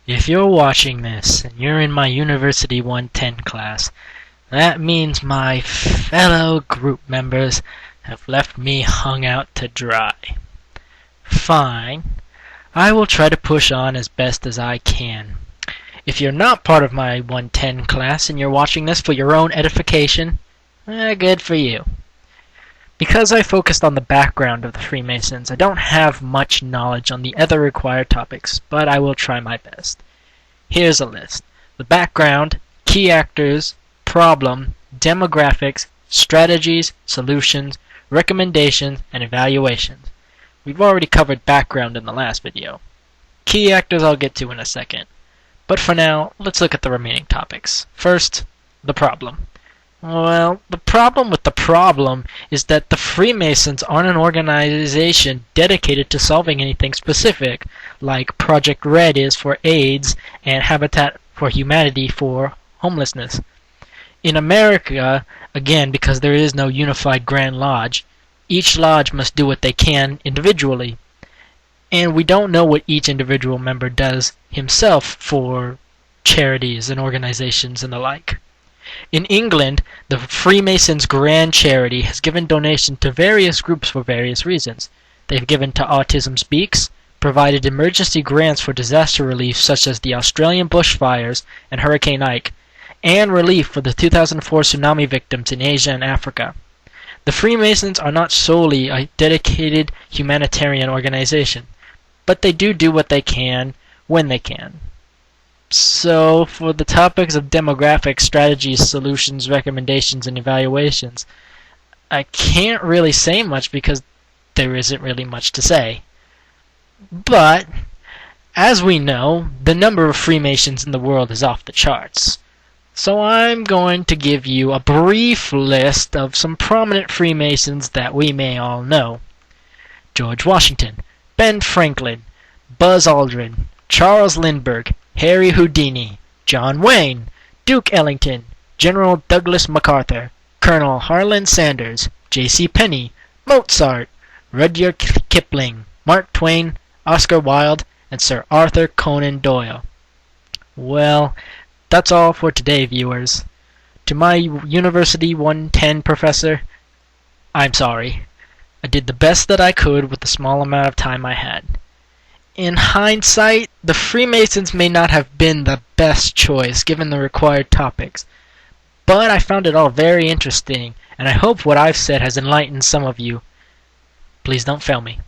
If you're watching this and you're in my University 110 class, that means my fellow group members have left me hung out to dry. Fine. I will try to push on as best as I can. If you're not part of my 110 class and you're watching this for your own edification, good for you. Because I focused on the background of the Freemasons, I don't have much knowledge on the other required topics, but I will try my best. Here's a list. The background, key actors, problem, demographics, strategies, solutions, recommendations, and evaluations. We've already covered background in the last video. Key actors I'll get to in a second. But for now, let's look at the remaining topics. First, the problem. Well, the problem with the problem is that the Freemasons aren't an organization dedicated to solving anything specific, like Project Red is for AIDS and Habitat for Humanity for homelessness. In America, again, because there is no unified Grand Lodge, each lodge must do what they can individually. And we don't know what each individual member does himself for charities and organizations and the like. In England, the Freemasons' Grand Charity has given donations to various groups for various reasons. They've given to Autism Speaks, provided emergency grants for disaster relief such as the Australian bushfires and Hurricane Ike, and relief for the 2004 tsunami victims in Asia and Africa. The Freemasons are not solely a dedicated humanitarian organization, but they do what they can when they can. So, for the topics of demographics, strategies, solutions, recommendations, and evaluations, I can't really say much because there isn't really much to say. But, as we know, the number of Freemasons in the world is off the charts. So I'm going to give you a brief list of some prominent Freemasons that we may all know. George Washington, Ben Franklin, Buzz Aldrin, Charles Lindbergh, Harry Houdini, John Wayne, Duke Ellington, General Douglas MacArthur, Colonel Harlan Sanders, J.C. Penney, Mozart, Rudyard Kipling, Mark Twain, Oscar Wilde, and Sir Arthur Conan Doyle. Well, that's all for today, viewers. To my University 110 professor, I'm sorry. I did the best that I could with the small amount of time I had. In hindsight, the Freemasons may not have been the best choice given the required topics, but I found it all very interesting, and I hope what I've said has enlightened some of you. Please don't fail me.